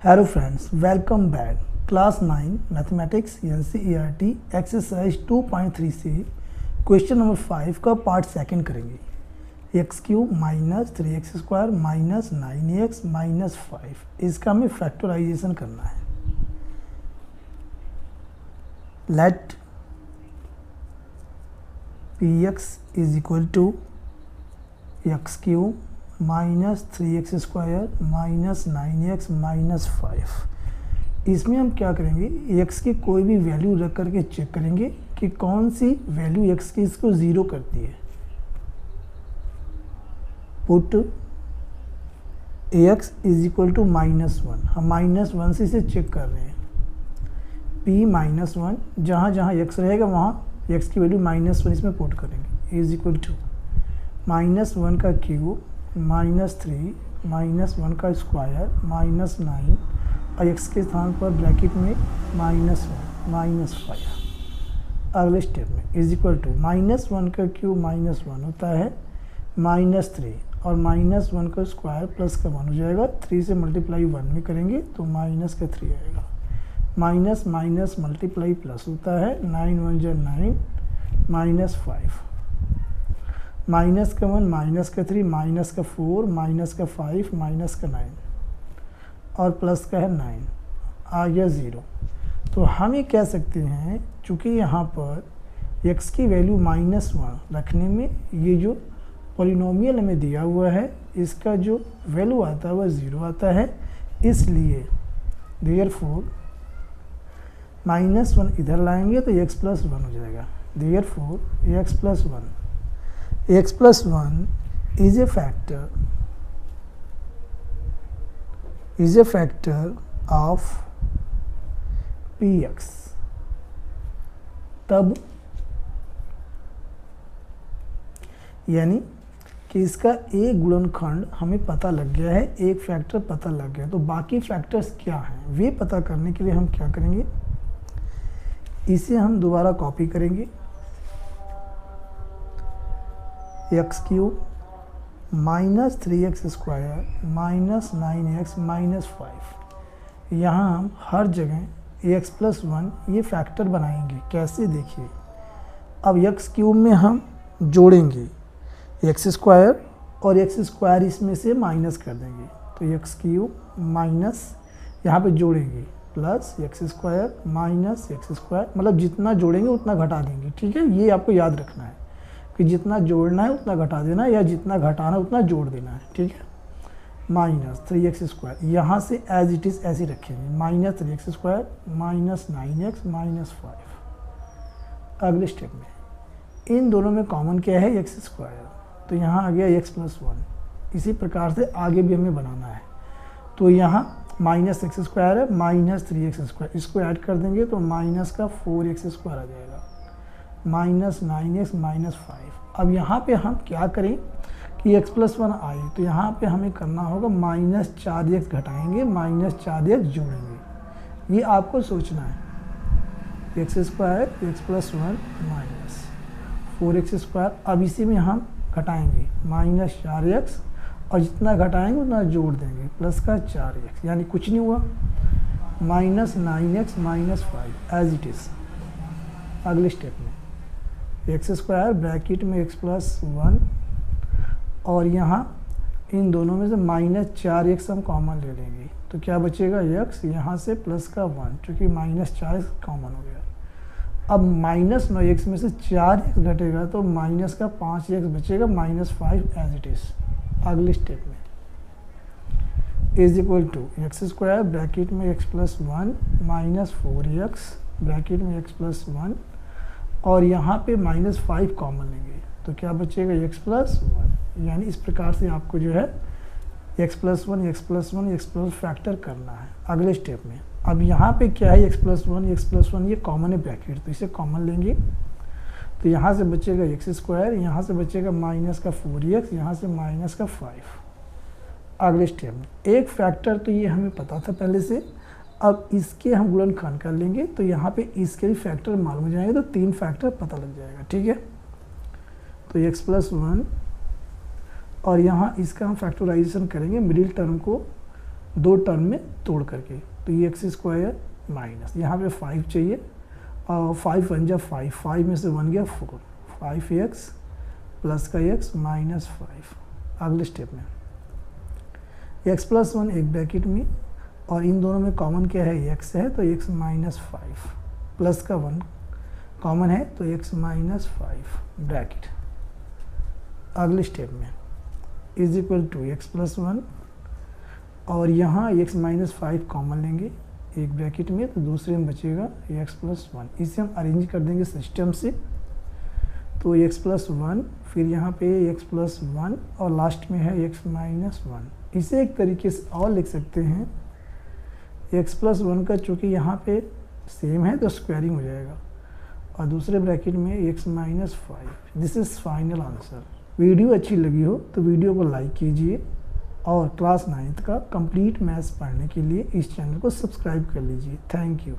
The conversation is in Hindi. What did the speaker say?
Hello friends, welcome back. Class 9 Mathematics NCERT exercise 2.3 से क्वेश्चन नंबर 5 का पार्ट सेकंड करेंगे। X cube minus 3x square minus 9x minus 5, इसका हमें फैक्टराइजेशन करना है। Let px is equal to x cube minus 3x square minus 9x minus 5। इसमें हम क्या करेंगे, x की कोई भी वैल्यू रख करके चेक करेंगे कि कौन सी वैल्यू x की इसको ज़ीरो करती है। Put x is equal to -1, हम -1 से इसे चेक कर रहे हैं। p -1, जहाँ जहाँ x रहेगा वहाँ x की वैल्यू -1 इसमें पुट करेंगे। इज इक्वल टू -1 का क्यूब -3 -1 का स्क्वायर -9 और x के स्थान पर ब्रैकेट में -1 -5। अगले स्टेप में इज इक्वल टू -1 का क्यूब -1 होता है -3 और -1 का स्क्वायर प्लस का 1 हो जाएगा। 3 से मल्टीप्लाई 1 में करेंगे तो माइनस का 3 आएगा। माइनस माइनस मल्टीप्लाई प्लस होता है, 9 1 जा 9 -5, माइनस का 1 माइनस का 3 माइनस का 4 माइनस का 5 माइनस का 9 और प्लस का है 9, आ गया 0। तो हम ये कह सकते हैं चूँकि यहाँ पर x की वैल्यू -1 रखने में ये जो पॉलिनोमियल हमें दिया हुआ है इसका जो वैल्यू आता है वह 0 आता है, इसलिए देयरफॉर -1 इधर लाएंगे तो x + 1 हो जाएगा। Therefore x + 1 is a factor of px। तब यानी कि इसका एक गुणनखंड हमें पता लग गया है, एक फैक्टर पता लग गया, तो बाकी फैक्टर्स क्या हैं वे पता करने के लिए हम क्या करेंगे, इसे हम दोबारा कॉपी करेंगे। X cube minus 3x square minus 9x minus 5, यहाँ हम हर जगह x + 1 ये फैक्टर बनाएंगे। कैसे, देखिए अब x क्यूब में हम जोड़ेंगे x स्क्वायर और x स्क्वायर इसमें से माइनस कर देंगे, तो x क्यूब माइनस यहाँ पे जोड़ेंगे plus x square minus x square, मतलब जितना जोड़ेंगे उतना घटा देंगे। ठीक है, ये आपको याद रखना है कि जितना जोड़ना है उतना घटा देना है या जितना घटाना है उतना जोड़ देना है। ठीक है, माइनस 3x स्क्वायर यहाँ से एज इट इज़ ऐसे रखेंगे, minus 3x square minus 9x minus 5। अगले स्टेप में इन दोनों में कॉमन क्या है, x स्क्वायर, तो यहाँ आ गया x + 1। इसी प्रकार से आगे भी हमें बनाना है, तो यहाँ माइनस x स्क्वायर है माइनस 3x स्क्वायर, इसको ऐड कर देंगे तो माइनस का 4x स्क्वायर आ जाएगा माइनस 9x माइनस 5। अब यहाँ पे हम क्या करें कि x + 1 आए तो यहाँ पे हमें करना होगा -4x घटाएंगे -4x जोड़ेंगे। ये आपको सोचना है, x square x + 1 minus 4x square. अब इसी में हम घटाएंगे -4x और जितना घटाएंगे उतना जोड़ देंगे प्लस का 4x, यानी कुछ नहीं हुआ, -9x minus 5 as it is. अगले स्टेप में एक्स स्क्वायर ब्रैकेट में x + 1 और यहाँ इन दोनों में से -4x हम कॉमन ले लेंगे, तो क्या बचेगा x, यहाँ से प्लस का 1 चूँकि -4x कॉमन हो गया। अब -9x में से 4x घटेगा तो माइनस का 5x बचेगा -5 एज इट इज़। अगले स्टेप में is equal to x square bracket में x + 1 माइनस 4x ब्रैकेट में x + 1 और यहाँ पे -5 कॉमन लेंगे तो क्या बचेगा x + 1। यानी इस प्रकार से आपको जो है x + 1 x + 1 x + फैक्टर करना है। अगले स्टेप में अब यहाँ पे क्या है, x + 1 ये कॉमन है ब्रैकेट, तो इसे कॉमन लेंगे तो यहाँ से बचेगा x स्क्वायर, यहाँ से बचेगा माइनस का 4x, यहाँ से माइनस का 5। अगले स्टेप में एक फैक्टर तो ये हमें पता था पहले से, अब इसके हम गुणनखंड कर लेंगे तो यहाँ पे इसके भी फैक्टर मालूम हो जाएंगे, तो 3 फैक्टर पता लग जाएगा। ठीक है, तो x + 1 और यहाँ इसका हम फैक्टराइजेशन करेंगे, मिडिल टर्म को दो टर्म में तोड़ करके। तो ये एक्स स्क्वायर माइनस यहाँ पे 5 चाहिए और 5 1 जा 5, 5 में से 1 गया 4, 5x प्लस का x माइनस 5। अगले स्टेप में x प्लस 1 एक ब्रैकेट में, और इन दोनों में कॉमन क्या है, x है, तो x माइनस 5 प्लस का 1 कॉमन है तो x माइनस 5 ब्रैकेट। अगले स्टेप में is equal to x plus 1, और यहाँ x माइनस 5 कॉमन लेंगे एक ब्रैकेट में, तो दूसरे में बचेगा x प्लस 1। इसे हम अरेंज कर देंगे सिस्टम से, तो x प्लस 1, फिर यहाँ पे x प्लस 1 और लास्ट में है x माइनस 1। इसे एक तरीके से और लिख सकते हैं, x प्लस 1 का चूँकि यहाँ पे सेम है तो स्क्वायरिंग हो जाएगा, और दूसरे ब्रैकेट में x minus 5। This is final answer. Video अच्छी लगी हो तो वीडियो को लाइक कीजिए, और क्लास 9th का कंप्लीट मैथ्स पढ़ने के लिए इस चैनल को सब्सक्राइब कर लीजिए। Thank you.